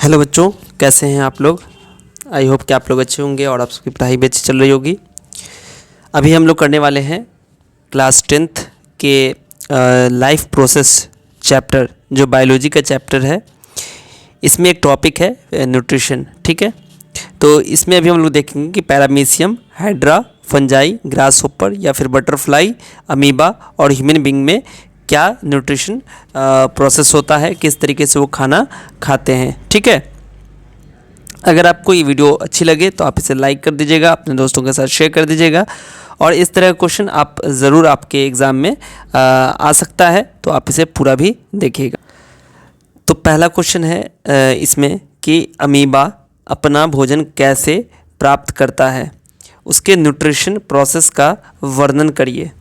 Hello बच्चों, कैसे हैं आप लोग। आई होप कि आप लोग अच्छे होंगे और आप सबकी पढ़ाई भी अच्छी चल रही होगी। अभी हम लोग करने वाले हैं क्लास 10th के लाइफ प्रोसेस चैप्टर, जो बायोलॉजी का चैप्टर है। इसमें एक टॉपिक है न्यूट्रिशन, ठीक है। तो इसमें अभी हम लोग देखेंगे कि पैरामीशियम, हाइड्रा, फंजाई, ग्रासहोपर या फिर बटरफ्लाई, अमीबा और ह्यूमन बीइंग में क्या न्यूट्रिशन प्रोसेस होता है, किस तरीके से वो खाना खाते हैं, ठीक है। अगर आपको ये वीडियो अच्छी लगे तो आप इसे लाइक कर दीजिएगा, अपने दोस्तों के साथ शेयर कर दीजिएगा और इस तरह का क्वेश्चन आप ज़रूर आपके एग्ज़ाम में आ सकता है, तो आप इसे पूरा भी देखिएगा। तो पहला क्वेश्चन है इसमें कि अमीबा अपना भोजन कैसे प्राप्त करता है, उसके न्यूट्रिशन प्रोसेस का वर्णन करिए।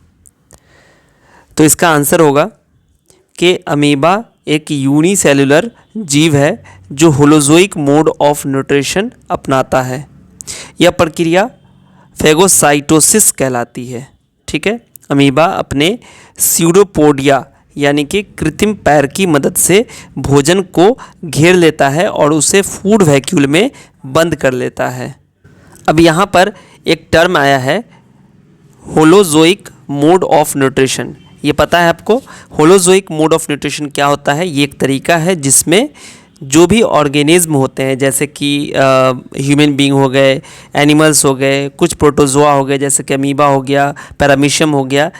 तो इसका आंसर होगा कि अमीबा एक यूनिसेलुलर जीव है जो होलोजोइक मोड ऑफ न्यूट्रिशन अपनाता है। यह प्रक्रिया फेगोसाइटोसिस कहलाती है, ठीक है। अमीबा अपने स्यूडोपोडिया यानी कि कृत्रिम पैर की मदद से भोजन को घेर लेता है और उसे फूड वैक्यूल में बंद कर लेता है। अब यहाँ पर एक टर्म आया है होलोजोइक मोड ऑफ न्यूट्रिशन। ये पता है आपको होलोजोइक मोड ऑफ न्यूट्रिशन क्या होता है। ये एक तरीका है जिसमें जो भी ऑर्गेनिज्म होते हैं, जैसे कि ह्यूमन बीइंग हो गए, एनिमल्स हो गए, कुछ प्रोटोजोआ हो गए जैसे कि अमीबा हो गया, पैरामीशियम हो गया,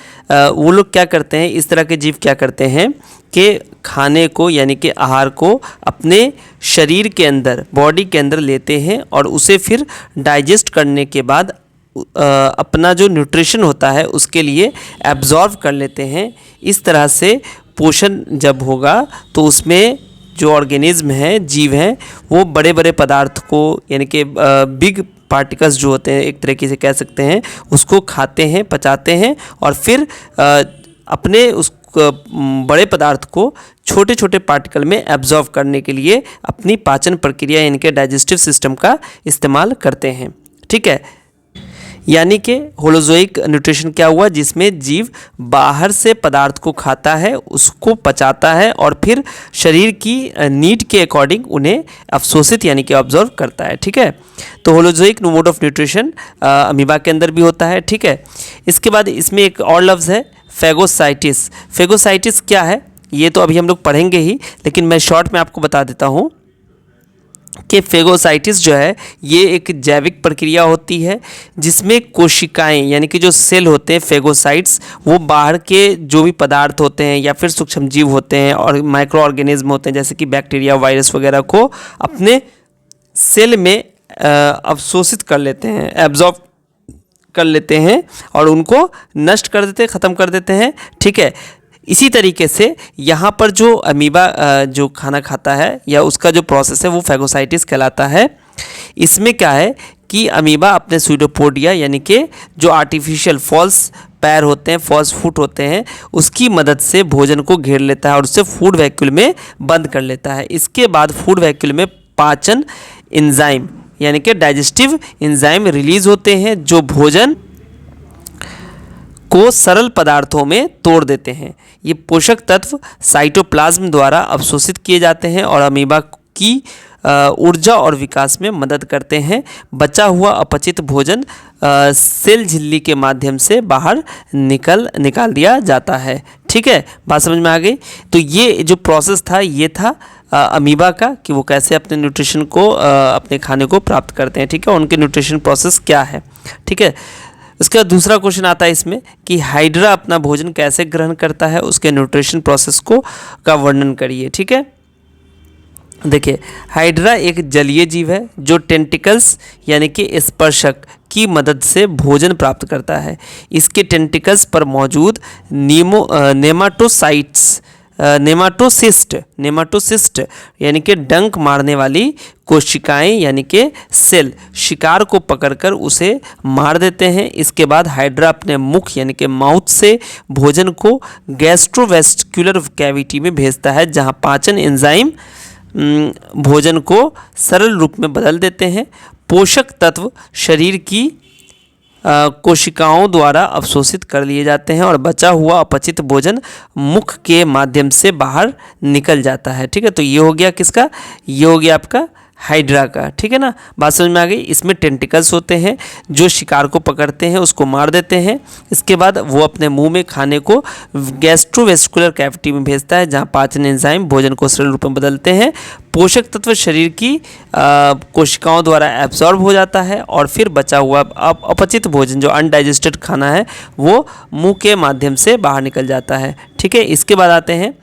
वो लोग क्या करते हैं, इस तरह के जीव क्या करते हैं कि खाने को यानी कि आहार को अपने शरीर के अंदर, बॉडी के अंदर लेते हैं और उसे फिर डाइजेस्ट करने के बाद अपना जो न्यूट्रिशन होता है उसके लिए एब्जॉर्व कर लेते हैं। इस तरह से पोषण जब होगा तो उसमें जो ऑर्गेनिज्म हैं, जीव हैं, वो बड़े बड़े पदार्थ को यानी कि बिग पार्टिकल्स जो होते हैं, एक तरीके से कह सकते हैं, उसको खाते हैं, पचाते हैं और फिर अपने उस बड़े पदार्थ को छोटे छोटे पार्टिकल में एब्जॉर्व करने के लिए अपनी पाचन प्रक्रिया यानी कि डाइजेस्टिव सिस्टम का इस्तेमाल करते हैं, ठीक है। यानी कि होलोजोइक न्यूट्रिशन क्या हुआ, जिसमें जीव बाहर से पदार्थ को खाता है, उसको पचाता है और फिर शरीर की नीड के अकॉर्डिंग उन्हें अवशोषित यानी कि ऑब्जर्व करता है, ठीक है। तो holozoic mode of nutrition amoeba के अंदर भी होता है, ठीक है। इसके बाद इसमें एक और लफ्ज़ है फेगोसाइटिस। फेगोसाइटिस क्या है ये तो अभी हम लोग पढ़ेंगे ही, लेकिन मैं शॉर्ट में आपको बता देता हूँ कि फेगोसाइटिस जो है ये एक जैविक प्रक्रिया होती है जिसमें कोशिकाएं यानी कि जो सेल होते हैं फेगोसाइट्स, वो बाहर के जो भी पदार्थ होते हैं या फिर सूक्ष्म जीव होते हैं और माइक्रो ऑर्गेनिज्म होते हैं जैसे कि बैक्टीरिया, वायरस वगैरह को अपने सेल में अवशोषित कर लेते हैं, एब्जॉर्ब कर लेते हैं और उनको नष्ट कर देते हैं, ख़त्म कर देते हैं, ठीक है। इसी तरीके से यहाँ पर जो अमीबा जो खाना खाता है या उसका जो प्रोसेस है वो फेगोसाइटिस कहलाता है। इसमें क्या है कि अमीबा अपने स्यूडोपोडिया यानी कि जो आर्टिफिशियल फॉल्स पैर होते हैं, फॉल्स फुट होते हैं, उसकी मदद से भोजन को घेर लेता है और उससे फूड वैक्यूल में बंद कर लेता है। इसके बाद फूड वैक्यूल में पाचन एंजाइम यानी कि डाइजेस्टिव एंजाइम रिलीज होते हैं जो भोजन को सरल पदार्थों में तोड़ देते हैं। ये पोषक तत्व साइटोप्लाज्म द्वारा अवशोषित किए जाते हैं और अमीबा की ऊर्जा और विकास में मदद करते हैं। बचा हुआ अपचित भोजन सेल झिल्ली के माध्यम से बाहर निकाल दिया जाता है, ठीक है। बात समझ में आ गई। तो ये जो प्रोसेस था ये था अमीबा का कि वो कैसे अपने न्यूट्रिशन को अपने खाने को प्राप्त करते हैं, ठीक है। उनके न्यूट्रिशन प्रोसेस क्या है, ठीक है। उसका दूसरा क्वेश्चन आता है इसमें कि हाइड्रा अपना भोजन कैसे ग्रहण करता है, उसके न्यूट्रिशन प्रोसेस को का वर्णन करिए, ठीक है। देखिए, हाइड्रा एक जलीय जीव है जो टेंटिकल्स यानी कि स्पर्शक की मदद से भोजन प्राप्त करता है। इसके टेंटिकल्स पर मौजूद नेमाटोसिस्ट यानी कि डंक मारने वाली कोशिकाएं यानी कि सेल शिकार को पकड़कर उसे मार देते हैं। इसके बाद हाइड्रा अपने मुख यानी कि माउथ से भोजन को गैस्ट्रोवेस्टिकुलर कैविटी में भेजता है, जहां पाचन एंजाइम भोजन को सरल रूप में बदल देते हैं। पोषक तत्व शरीर की कोशिकाओं द्वारा अवशोषित कर लिए जाते हैं और बचा हुआ अपचित भोजन मुख के माध्यम से बाहर निकल जाता है। ठीक है, तो ये हो गया किसका, ये हो गया आपका हाइड्रा का। ठीक है ना, बात समझ में आ गई। इसमें टेंटिकल्स होते हैं जो शिकार को पकड़ते हैं, उसको मार देते हैं। इसके बाद वो अपने मुंह में खाने को गैस्ट्रोवेस्कुलर कैविटी में भेजता है, जहां पाचन एंजाइम भोजन को सरल रूप में बदलते हैं। पोषक तत्व शरीर की कोशिकाओं द्वारा एब्जॉर्ब हो जाता है और फिर बचा हुआ अपचित भोजन जो अनडाइजेस्टेड खाना है वो मुंह के माध्यम से बाहर निकल जाता है। ठीक है, इसके बाद आते हैं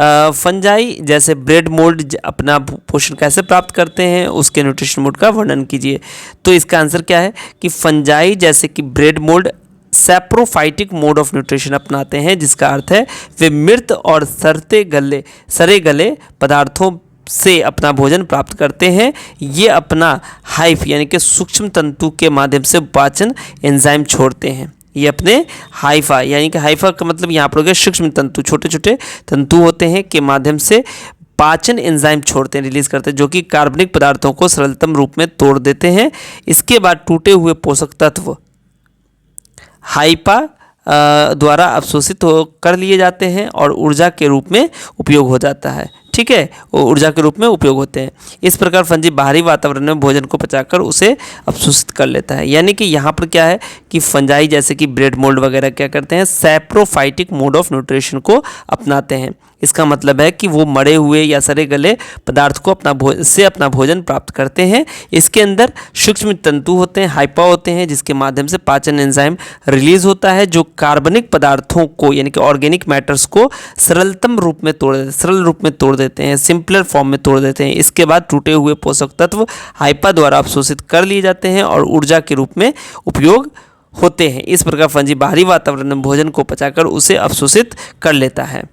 फंजाई जैसे ब्रेड मोल्ड अपना पोषण कैसे प्राप्त करते हैं, उसके न्यूट्रिशन मोड का वर्णन कीजिए। तो इसका आंसर क्या है कि फंजाई जैसे कि bread mould saprophytic mode of nutrition अपनाते हैं, जिसका अर्थ है वे मृत और सरे गले पदार्थों से अपना भोजन प्राप्त करते हैं। ये अपना हाइफ यानी कि सूक्ष्म तंतु के माध्यम से पाचन एंजाइम छोड़ते हैं। ये अपने हाइफा यानी कि हाइफा का मतलब यहाँ पर हो गया सूक्ष्म तंतु, छोटे छोटे तंतु होते हैं के माध्यम से पाचन एंजाइम छोड़ते हैं, रिलीज करते हैं, जो कि कार्बनिक पदार्थों को सरलतम रूप में तोड़ देते हैं। इसके बाद टूटे हुए पोषक तत्व हाइपा द्वारा अवशोषित कर लिए जाते हैं और ऊर्जा के रूप में उपयोग हो जाता है। ठीक है, वो ऊर्जा के रूप में उपयोग होते हैं। इस प्रकार फंजी बाहरी वातावरण में भोजन को पचाकर उसे अवशोषित कर लेता है। यानी कि यहाँ पर क्या है कि फंजाई जैसे कि ब्रेड मोल्ड वगैरह क्या करते हैं, सैप्रोफाइटिक मोड ऑफ न्यूट्रिशन को अपनाते हैं। इसका मतलब है कि वो मरे हुए या सड़े गले पदार्थ को अपना भोजन प्राप्त करते हैं। इसके अंदर सूक्ष्म तंतु होते हैं, हाइपा होते हैं, जिसके माध्यम से पाचन एंजाइम रिलीज होता है, जो कार्बनिक पदार्थों को यानी कि ऑर्गेनिक मैटर्स को सरल रूप में तोड़ देते हैं, सिंपलर फॉर्म में तोड़ देते हैं। इसके बाद टूटे हुए पोषक तत्व हाइपा द्वारा अवशोषित कर लिए जाते हैं और ऊर्जा के रूप में उपयोग होते हैं। इस प्रकार फंजी बाहरी वातावरण में भोजन को पचाकर उसे अवशोषित कर लेता है।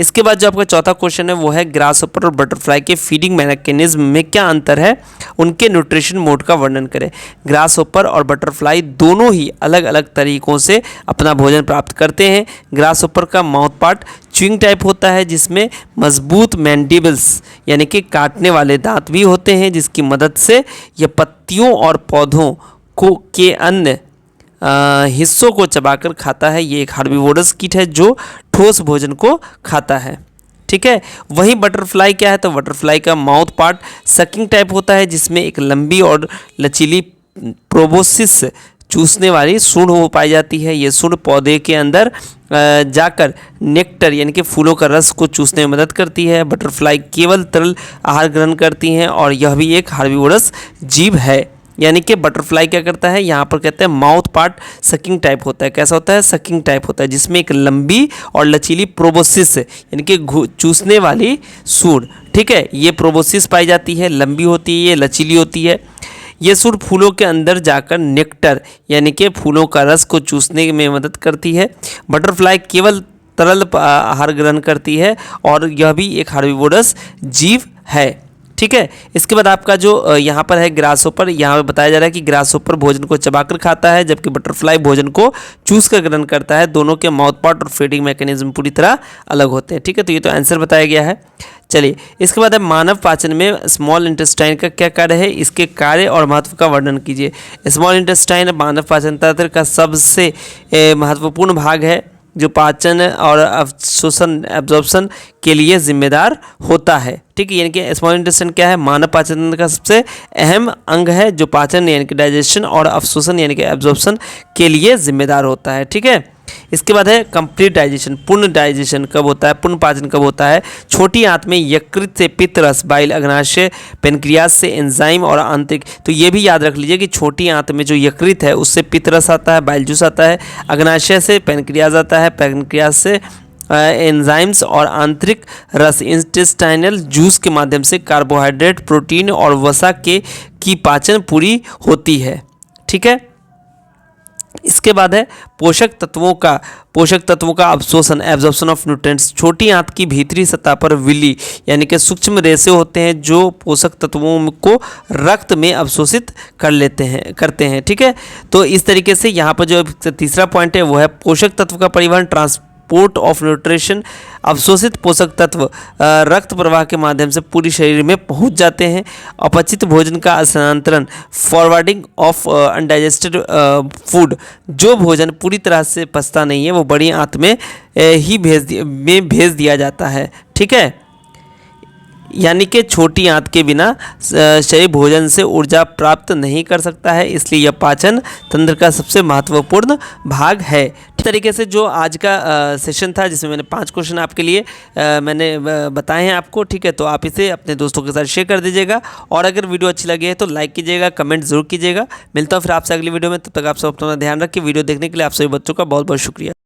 इसके बाद जो आपका चौथा क्वेश्चन है वो है ग्रासहोपर और बटरफ्लाई के फीडिंग मैकेनिज्म में क्या अंतर है, उनके न्यूट्रिशन मोड का वर्णन करें। ग्रासहोपर और बटरफ्लाई दोनों ही अलग अलग तरीकों से अपना भोजन प्राप्त करते हैं। ग्रासहोपर का माउथ पार्ट च्युइंग टाइप होता है, जिसमें मजबूत मैंडिबल्स यानी कि काटने वाले दांत भी होते हैं, जिसकी मदद से यह पत्तियों और पौधों के अन्य हिस्सों को चबाकर खाता है। ये एक हार्बीवोरस कीट है जो ठोस भोजन को खाता है। ठीक है, वहीं बटरफ्लाई क्या है, तो बटरफ्लाई का माउथ पार्ट सकिंग टाइप होता है, जिसमें एक लंबी और लचीली प्रोबोसिस चूसने वाली सूंड हो पाई जाती है। ये सूंड पौधे के अंदर जाकर नेक्टर यानी कि फूलों का रस को चूसने में मदद करती है। बटरफ्लाई केवल तरल आहार ग्रहण करती हैं और यह भी एक हार्बीवोरस जीव है। यानी कि बटरफ्लाई क्या करता है, यहाँ पर कहते हैं माउथ पार्ट सकिंग टाइप होता है। कैसा होता है, सकिंग टाइप होता है, जिसमें एक लंबी और लचीली प्रोबोसिस यानी कि चूसने वाली सूंड, ठीक है, ये प्रोबोसिस पाई जाती है, लंबी होती है, ये लचीली होती है। ये सूंड फूलों के अंदर जाकर नेक्टर यानी कि फूलों का रस को चूसने में मदद करती है। बटरफ्लाई केवल तरल आहार ग्रहण करती है और यह भी एक हार्बीवोरस जीव है। ठीक है, इसके बाद आपका जो यहाँ पर है ग्रासहोपर, यहाँ पर बताया जा रहा है कि ग्रासहोपर भोजन को चबाकर खाता है, जबकि बटरफ्लाई भोजन को चूस कर ग्रहण करता है। दोनों के माउथ पार्ट और फीडिंग मैकेनिज्म पूरी तरह अलग होते हैं। ठीक है, तो ये तो आंसर बताया गया है। चलिए, इसके बाद अब मानव पाचन में स्मॉल इंटेस्टाइन का क्या कार्य है, इसके कार्य और महत्व का वर्णन कीजिए। स्मॉल इंटेस्टाइन मानव पाचन तंत्र का सबसे महत्वपूर्ण भाग है, जो पाचन और अवशोषण एब्जॉर्प्शन के लिए जिम्मेदार होता है। ठीक है, यानी कि स्मॉल इंटेस्टाइन क्या है, मानव पाचन तंत्र का सबसे अहम अंग है, जो पाचन यानी कि डाइजेशन और अवशोषण यानी कि एब्जॉर्प्शन के लिए जिम्मेदार होता है। ठीक है, इसके बाद है कंप्लीट डाइजेशन। पूर्ण डाइजेशन कब होता है, पूर्ण पाचन कब होता है। छोटी आंत में यकृत से पित्त रस, बाइल, अग्नाशय, पेनक्रियास से एंजाइम और आंतरिक। तो ये भी याद रख लीजिए कि छोटी आंत में जो यकृत है उससे पित्त रस आता है, बाइल जूस आता है, अग्नाशय से पेनक्रियास आता है, पेनक्रियास से एंजाइम्स और आंतरिक रस इंटेस्टाइनल जूस के माध्यम से कार्बोहाइड्रेट, प्रोटीन और वसा की पाचन पूरी होती है। ठीक है, इसके बाद है पोषक तत्वों का अवशोषण, एब्जॉर्प्शन ऑफ न्यूट्रिएंट्स। छोटी आंत की भीतरी सतह पर विली यानी कि सूक्ष्म रेशे होते हैं, जो पोषक तत्वों को रक्त में अवशोषित करते हैं। ठीक है, तो इस तरीके से यहाँ पर जो तीसरा पॉइंट है वो है पोषक तत्व का परिवहन, ट्रांसपोर्ट ट्रांसपोर्ट ऑफ न्यूट्रिशन, अवशोषित पोषक तत्व रक्त प्रवाह के माध्यम से पूरी शरीर में पहुंच जाते हैं। अपचित भोजन का स्थानांतरण, फॉरवर्डिंग ऑफ अनडाइजेस्टेड फूड, जो भोजन पूरी तरह से पचता नहीं है वो बड़ी आंत में ही भेज दिया जाता है। ठीक है, यानी कि छोटी आंत के बिना शरीर भोजन से ऊर्जा प्राप्त नहीं कर सकता है, इसलिए यह पाचन तंत्र का सबसे महत्वपूर्ण भाग है। इस तरीके से जो आज का सेशन था जिसमें मैंने 5 क्वेश्चन आपके लिए मैंने बताए हैं आपको। ठीक है, तो आप इसे अपने दोस्तों के साथ शेयर कर दीजिएगा और अगर वीडियो अच्छी लगी है तो लाइक कीजिएगा, कमेंट जरूर कीजिएगा। मिलता हूँ फिर आपसे अगली वीडियो में, तब तक आप सब अपना ध्यान रखिए। वीडियो देखने के लिए आप सभी बच्चों का बहुत बहुत शुक्रिया।